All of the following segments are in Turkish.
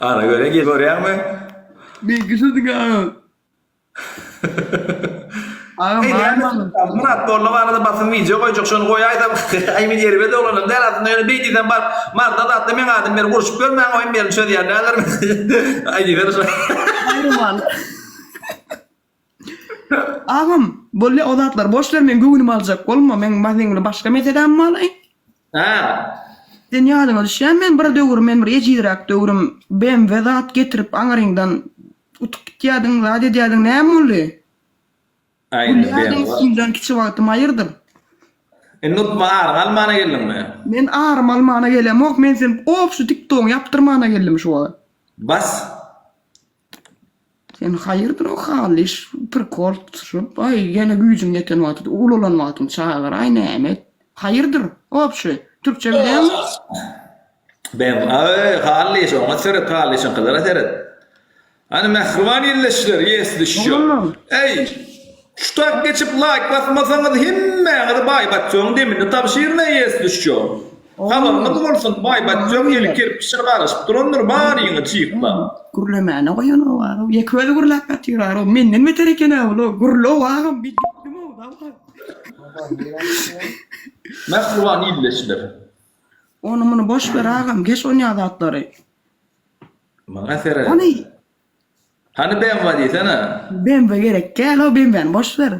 Ana göre gel görýärmi? Bir güçlüdük ağam. Ağam ağam. Murat borla barada basın video koyacak şunu koyaysam aymin yerime de olanım. Del aslında öyle beydiysen bar Mart'ta da attı men adım beri kuruşup görmeyen oyun berim şöyle yer neler mi? Ay diyor şu. Ayrıman. Ağam, böyle odatlar boş ver men göğünümü alacak olma. Men bazı başka meselem mi alayım? Ha. Dünyadan düşen men bir döwürüm men bir ejidrak döwürüm BMW zat getirip aňaryňdan utup gitýädiň zat edýädiň näme boldy? Aynen ben. Şimdiden kiçi wagtym aýyrdyr. Nutma Almanya geldim mi? Men ağrım almana gelem, ok men sen şu TikTok yaptırmana geldim şu wagt. Bas. Sen hayırdır o haliş bir kort tutup ay gene gücüm yeten wagt ululan wagtym çağır ay näme? Hayırdır? Şu Türkçe bilen Ben haliş ona seret halişin kadar seret. Hani mehrivan illeşler yesdişiyor. Ey şutak geçip like basmasanız himmeniz baybatçoğun demini tabşirine yesdişiyor. Havarına doğrusun baybatçoğun eli kirpişir karışıp durandır bari yine çıkma. gurlemana goýan o var. Ýekbeli gurlap gatyrar o menden beter eken o gurlo wagam bitdim o da var. Mehrivan illeşler. Onu bunu boş ver ağam geç o adatları. Bana seret. Hani ben var desene. Ben gerek gel o ben boş ver.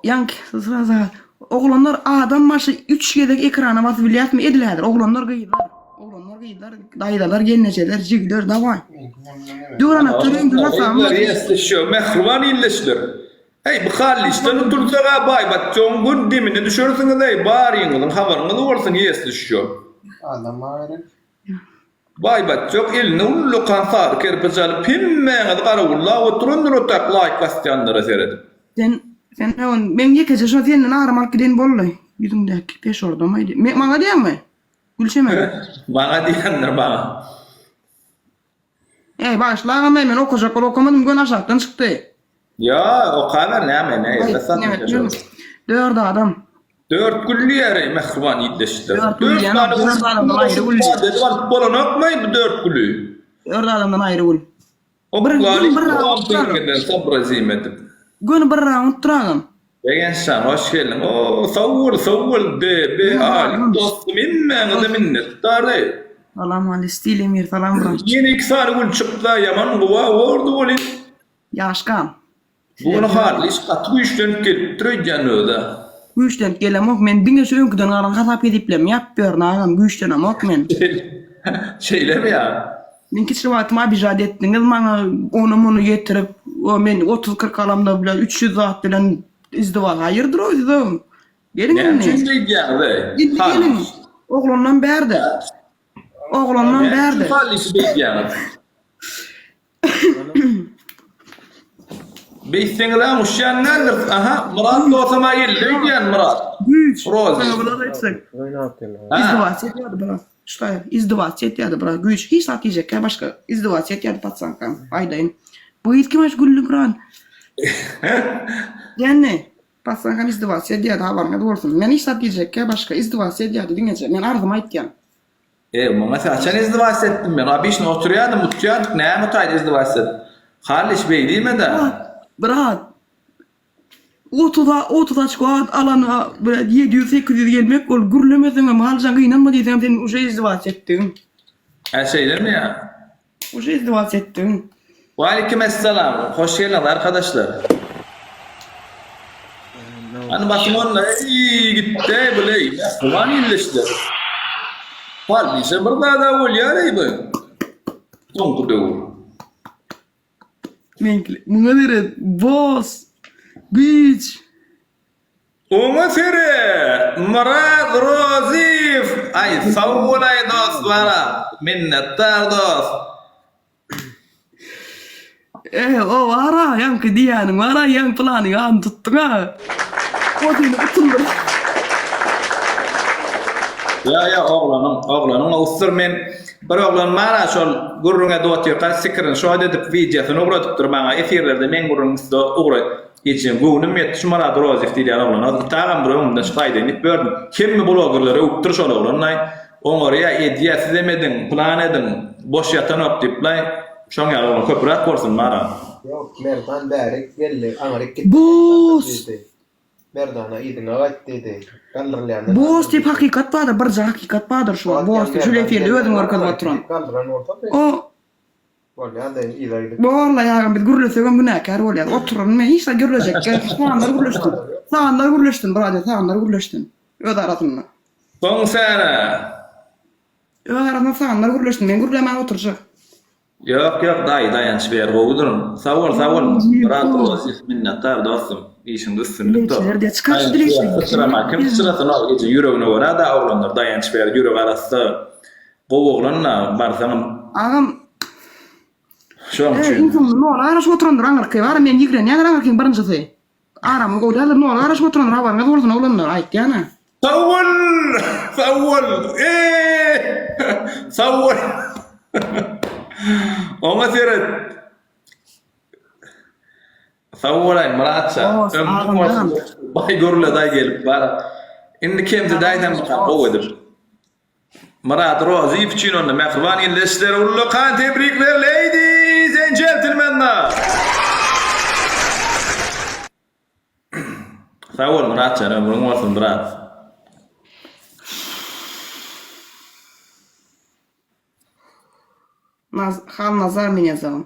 Yank sıra oğlanlar adam başı 3 yedek ekrana basıp bilyatmy ediler. Oğlanlar gıylar. Oğlanlar gıylar. Dayılar genneçeler jigler davay. Durana töründü nasam. Yesdişiyor. Mehrivan illeşler. Hey bu hallişten otursağa baybatçoğun gün demini düşürsünüz ey bari yine havarınız olsun yesdişiyor. Adam ayrı. Baybatçok elini ullu kansar kerpiçal pimmeniz qaragullar oturundur otak like basyanlara seredip. Sen men yekece şu senin aramak giden bolly. Yüzümdeki peş orada maydı. Maňa diýermi? Gülşeme. Bana diýenler bana. Başlaýan men okujak okumadym gün aşakdan çykdy. Ya o kadar näme näme. 4 adam. 4 güllüýär mehriban ýetleşdir. 4 adamdan aýry gül. Dedwal bolanokmaý bu 4 güllü. 4 adamdan aýry gül. O bir sabr azimetip. Gün bir round turagam. Degen şan hoş geldin. O savul de be al dostum immenize minnettar. Salam ali stilemir salam bro. Yeni 2 saat gül çıktı yaman guwa ordu bolin. Yaşkam. Bunu harliş katı güçten getirýän öde. Güçten gelemok men biňe söňküden garan hasap ediplem ýap-ber nagam güçten amok men. Şeyle mi ya? Men kiçi wagtyma bijad etdiňiz maňa onu muny getirip o men 30-40 alamda bilen 300 zat bilen izdiwa hayırdır o izdiwa. Gelin Yani meni. çünkü geldi. Gelin. Oğlandan berdi. Oğlandan berdi. Halliş beýýän. Beýseňler uşan nädir? Aha, Murat dosama geldi diýen Murat. Güç. Roz. Sana bunu etsek. Oynatdylar. İzdivaç etýärdi bira. Şuta izdivaç etýärdi bira. Güç. Hiç sat diyecek. Başka izdivaç etýärdi patsankam. Aýdaýyn. Bu itki maş güllükran. Yani patsankam izdivaç etýärdi habarňa bolsun. Men hiç sat diyecek. Başka izdivaç etýärdi diňeçe. Men arzyma aýtýan. Bana açan izdivaç etdim ben. Abi işine oturýardym, mutýardyk. Näme taýdy izdivaç etdim? Halliş beý diýme de. Brat. Otuda çıkıp alana 700-800 gelmek ol gürlemesem ama halcan inanma diýsem sen uje izdivaç ettin. Şeyler mi ya? Uje izdivaç ettin. Ve aleykümselam. Hoş geldiniz arkadaşlar. Hani bakın onunla iyi gitti böyle. Kuman illeşti. Halliş burada da olyar bu. Tonku dewu. Muňa dere boss güç. Oma sere Murat Rozif. Ay savulay dostlara. Minnettar dost. O vara yankı diýäniň vara yan plany an tuttuň ha. O diýeni utundur. Ya oğlanım ustur men bir oğlan mara şol gurrunga dotyr sikrin şo edip videosunu ugratypdyr maňa efirlerde men gurrunga ugry geçen günim ýetdi şu Murat Rozif diýen oğlan. Tagam bir öňümde şaýda edip berdim. Kimmi blogerlere uktur şol oğlan. On oraya ediyesiz demedin, plan edin, boş yatan ok diplay, şoň ýaly köpürak bolsun mara. Yok, Merdan bärik geldi. Amerik gitti. Boz. Merdana idin agat dedi. Kaldırlayanlar. Boz diýip hakykat bardyr, bir hakykat bardyr şu. Boz diýip şol efirde özüň orkada oturan. Kaldıran ortada. O Bolýan da ileride. Vallahi ýagam biz gürlesegem günäkär bolýar. Oturan men hiç de gürlejek. Saňlar gürleşdim. Saňlar gürleşdim, brada, saňlar gürleşdim. Öz arasynda. Soň sene. Öz arasynda saňlar gürleşdim. Men gürlemän oturjak. Yok dayanç ber gowdurun. Sawol. Brat olsun minnettar dostum. İşin üstünlük to. Gençler de çıkarttı direkt. Sıra kim sırasına gece yüreğine vura da oğlanlar dayanç ber yürek arası. Gowoglanna barsamın. Agam Şoň üçin. insan no araş oturandır aňyrky bar men ýigren ýa-da aňyrkyň birinjisi. Aram gowdalar no araş oturandır habarňa bolsun oğlanlar aýtdy ýa-na. Sawol. Sawol. Ona seret. Sawolay Muratça. Bay görle day gelip bar. Indi kimde daydan bakar o edip. Murat Rozi için onda mehriban illeşler ullu kan tebrikler ladies and gentlemen. Sawol Muratça ömrün olsun Murat. Han nazar men ýazam.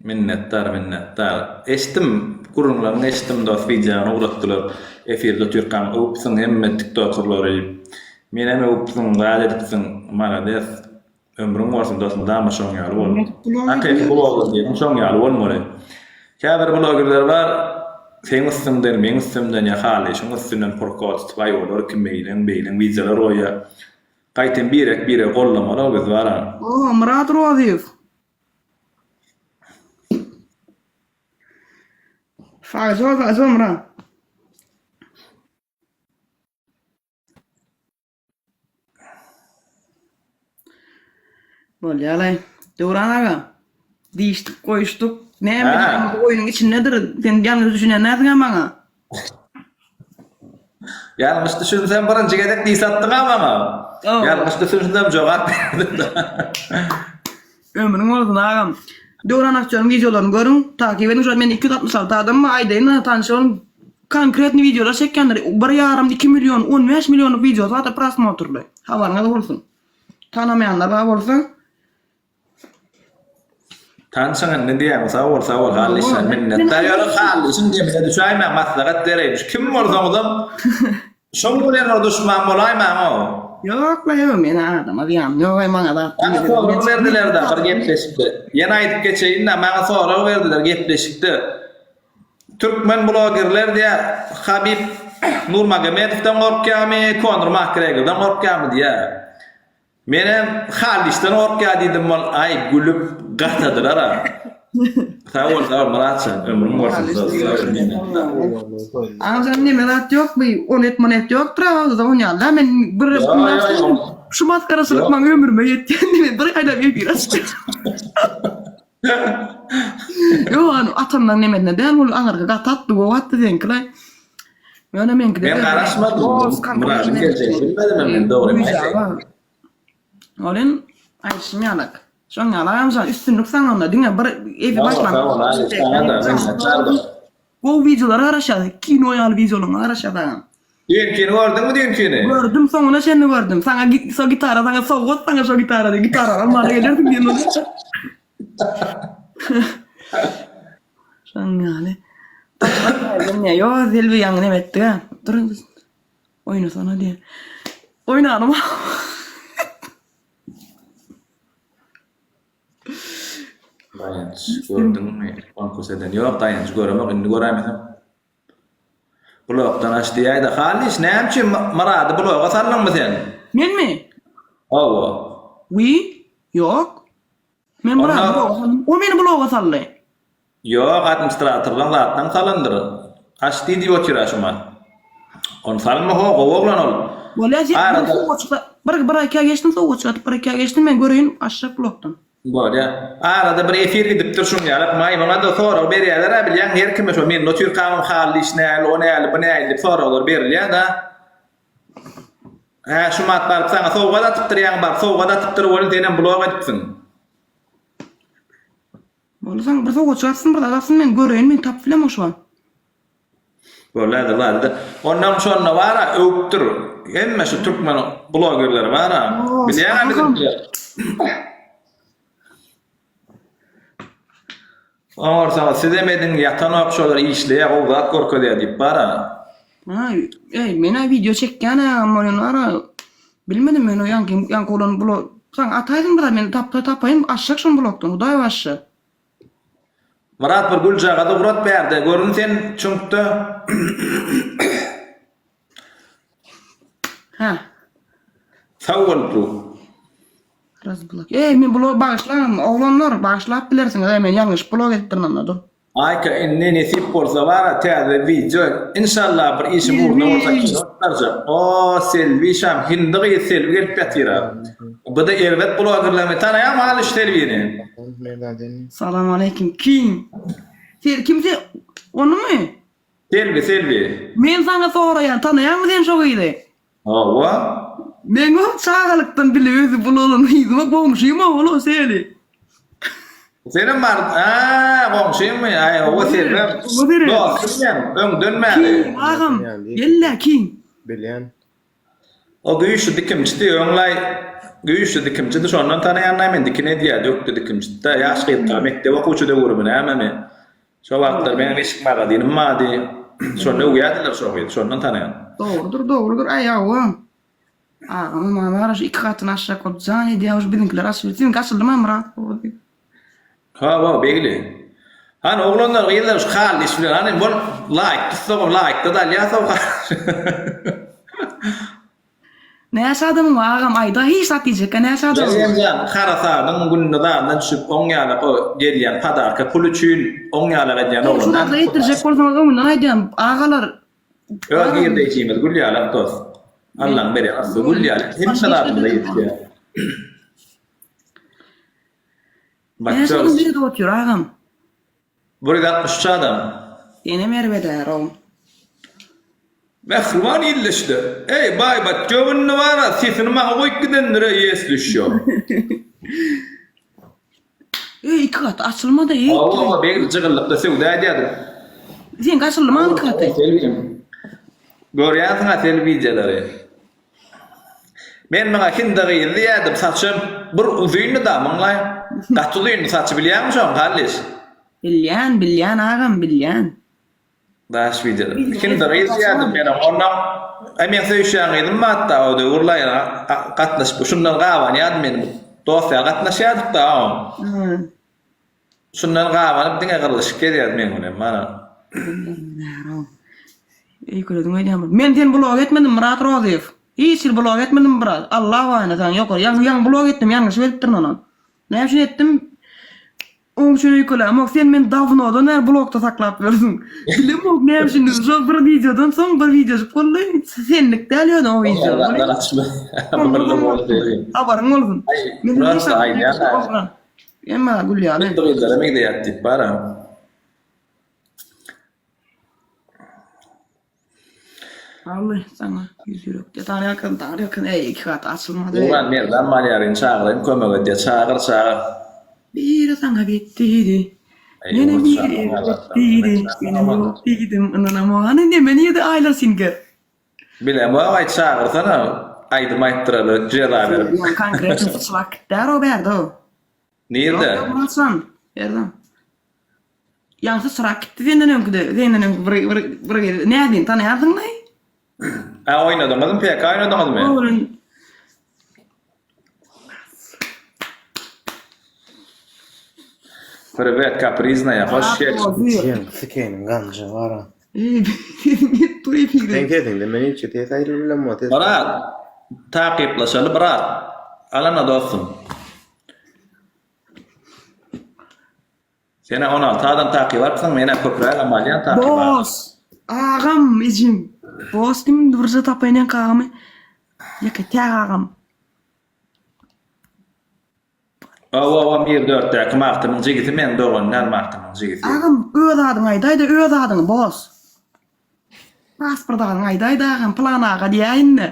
Minnettar. Eşdim, gurunlaryň eşdim dost videony uratdylar. Efirde türkan opsyň hemme TikTokerlary. Men hem opsyň galeripsiň, malades. Ömrüm bolsun dostum, dama şoň ýaly bol. Akay blogger diýen şoň ýaly bolmaly. Käbir bloggerler bar, sen üstünden, men üstümden ýahaly, şoň üstünden porkot, tway bolar kim beýlen videolar oýa. Gaýtyn birek gollamalar biz bara. O, Murat Roziyev. Fazla Murat. Bolýaly. Döwran aga. Diýişdik, goýuşdyk. Näme bu oýunyň içindedir? Sen ýalňyz düşünýän nädiň maňa? Ýalňyş düşünsem birinji gedek diýsatdyň ama. Ýalňyş düşünsem jogap berdim. Ömrüň bolsun agam. Döwran akçanyň videolaryny görüň, takip edin. Şu men 266 adam aýdaýyn tanşyň konkretni videolar çekkenler. 1,5-2 milyon, 15 milyonluk video zaten prosmotrly. Habaryňyz bolsun. Tanamayanlar bar bolsa, Tanşyň ne diýär? Sawol hallyşan minnettar ýaly hallyşyn diýip düşäýmän maslahat bereýär. Kim bolsa adam şoň bilen düşman bolaýman o. yok la yok men adama diýem. Yok ay maňa da. Ana berdiler da bir gepleşikdi. Ýene aýdyp geçeýin da maňa sonra berdiler gepleşikdi. Türkmen bloggerler diye Habib Nurmagomedovdan gorkýarmy, Conor McGregordan gorkýarmy diye. Menem Halişden gorkýar diýdim bol ay gülüp gatadyr ara. Sawol Muratça ömrüm bolsun. Ağzım ne merak yok mu? Onet monet yok. Travada oynayalım. Men bir şu maskarasylyk maňa ömrüme ýetdi. Men bir aýda biraz. Yo, atamdan nemedine däl bol aňarga gatatdy, gowatdy deňkile. Men garaşmadym. Murat gelecek bilmedim men dogry aýtdy. Olen aýşym ýalak. Şoň ýalagam şo üstünlük saňanda diňe bir evi başlan. Bu videolar araşady, kino ýaly videolar araşady. Diýenkini gördüňmi diýenkini? Gördüm, soňuna şeni gördüm. Saňa so gitara, saňa sowgat, saňa şo gitara almaly gelirdim diýen ol. Şoň ýaly. Ne yo, zelbi ýaňy nemetdi ha. Durun. Oyna sana diýe. Oynarym. Dayanç gördüňmi? Konkus eden ýok, dayanç göremek, indi göremedim. Blogdan açdy ýa-da halyş näçe marady bloga sallanmy sen? Menmi? Owa. Wi? Yok. Men marady. O meni bloga sallay. Ýok, administratordan zatdan salandyr. Açdy diýip oturýarşyma. On salma ho, gowaglan ol. Bolýar, bir iki geçtim, soňra çatyp bir iki geçtim, men göreýin aşağı blogdan. Bolýa. Arada bir efir gidip durşun ýalyp, maý maňa da sonra berýärler, bilýän her kime şo men notür kamam haly işnäl, onäl, bunäl diýip soralar berilýär da. Şu mat barıp sana sowga da atypdyr ýa-ni bar, sowga da atypdyr, onu senden blog etsin. Bolsaň bir soňa çatsyn bir da men göreýin, men tap bilen oşan. Bolady bardy. Ondan sonra bara öwüpdir. Emme şu türkmen blogerler bara. Bilýän bizimkiler. Orsa sizemedin yatan okşolar işleye o zat korkuyor diýip bara. Men video çekýän amman ara bilmedim men o yan kolan blog. Sen ataydın da men tapayım aşak şun blogdan. Hudaý başy. Murat bir gül jaga da urat berdi. Görün sen çünkdi. Ha. Sawol bu. Razblok. Men blog bağışlam, oglanlar bağışlap bilersiňiz. Men ýalňyş blog etdim anladım. Ayka inni nesip bolsa bara täze video. İnşallah bir işim urna bolsa kiňarja. O selvi şam hindiği selvi gelip ýatyra. Bu da erwet blogerlamy tanaýam hal iştelwini. Salam aleykum. Kim? Sen kimse onu mu? Selvi. Men sana soraýan tanaýarmy sen şo gydy? Owa. Men o çağalykdan bile özü bululun ýygyma bolmuşym oğlu seni. Senin var. Komşuyum mu? O selvi. Dostum ön dönmedi. Kim? Ağam. Yella kim? Bilýän. O güýçli dikimçi öňlay güýçli dikimçi şondan tanaýan men dikine diýär dökdi dikimçi da ýaş gyýta mektep okuwçy da görmün äme. Şo wagtlar men eşik magazinem mady. Şonda uýadylar şo gyýdy şondan tanaýan. Doğrudur. Ay ağam. Ağam mama iki katyn aşağı koyjan idi ýa-da bizimkiler aşağı. Sen gaçyldymmy Murat? Ha, begli. Han oglanlar gyýylar şu hal işler. Hani bol like, tutsam like da ýa-da Ne ýaşadym ağam ayda hiç satýjak, ne ýaşadym? Sen harasadyň gününe da düşüp oňýala o gelýän padarka pul üçin oňýala edýän oglan. Şuna da ýetirjek bolsaňyz oňdan aýdym. Ağalar Öňe girdiýimiz gülýala dost. Allah'ın beri aslı gülýala. Hem sanatymyza ýetýär. Bak Näşe bir otur ağam. 163 adam. Ýene merweder o. Mehriban ýyllyşdy. Ey baýbat göwünni bara sesini maňa goýup gidenlere ýes düşýär. Iki kat açılmadı. Allah begli jygylykda sewda edýärdi. Sen gaçyldymy iki kat? Görýänsiň telewizýalary. Men maňa kinde gyýdy ýadyp saçym bir uzyny da maňla gaçylyny saçy bilýärmi şoň gallis? Bilýän ağam bilýän. Daş video. Kinde gyýdy ýadyp men ondan men söýşýän edym hatta o da urlaýa gatnaşyp şundan gawan ýadym men dostlar gatnaşýardyk da. Şundan gawan diňe gyrlyşyp gelýär men onu mana. Ey gördüm aýdym. Men sen blog etmedim Murat Roziyev. Hiç blog etmedim Murat. Allah wayna sen ýok. Ýan blog etdim, ýalňyş belipdirin onu. Näme etdim? Oň şunu ýükledim. Sen men dawnodan her blogda saklap berdiň. Bilemok näme şimdi şo bir videodan soň bir video boldy. Senlik däl ýa-da o video. Habaryň bolsun. Men näme aýdýan? Emma gülýär. Men döýdüler megde ýatdyp bara. Allah sana yüzürük. Tane yakın iki kat açılmadı. Ulan merdan malyaryň çağırayım kömek edýär. Çağır. Bir sana bittiydi. Yine bir bittiydi. Benim bittiydim. Ananama ne meni de aylar singer. Bilem bu ay çağırsana. Aydym aýtdyralar, jera berip. Yani konkret sıçlak dero berdo. Nerede? Muratsan. Erdem. Yansı sırak gitti. Senden bir ne edin? Tanıyarsın mı? Oynadyňyzmy pek oynadyňyzmy? Oğlum. Привет, капризнaya, hoş geldin. Sikenim ganja bara. Turayı fikri. Sen kedin de meni hiç tez ayrılmam mı? Murat, takiplaşalı Murat. Alana dostum. Sene 16 adam takip varsan mene köprüye amalyan takip var. Boss. Ağam ejim. Boss kim dursa tapaynen kağamı. Yakıtya ağam. O 24'te kımaktımın jigiti men doğunlar maktımın jigiti. Ağam ödadın aydayda ödadın boss. Pasportadın aydayda ağam plana ağa diýäýin.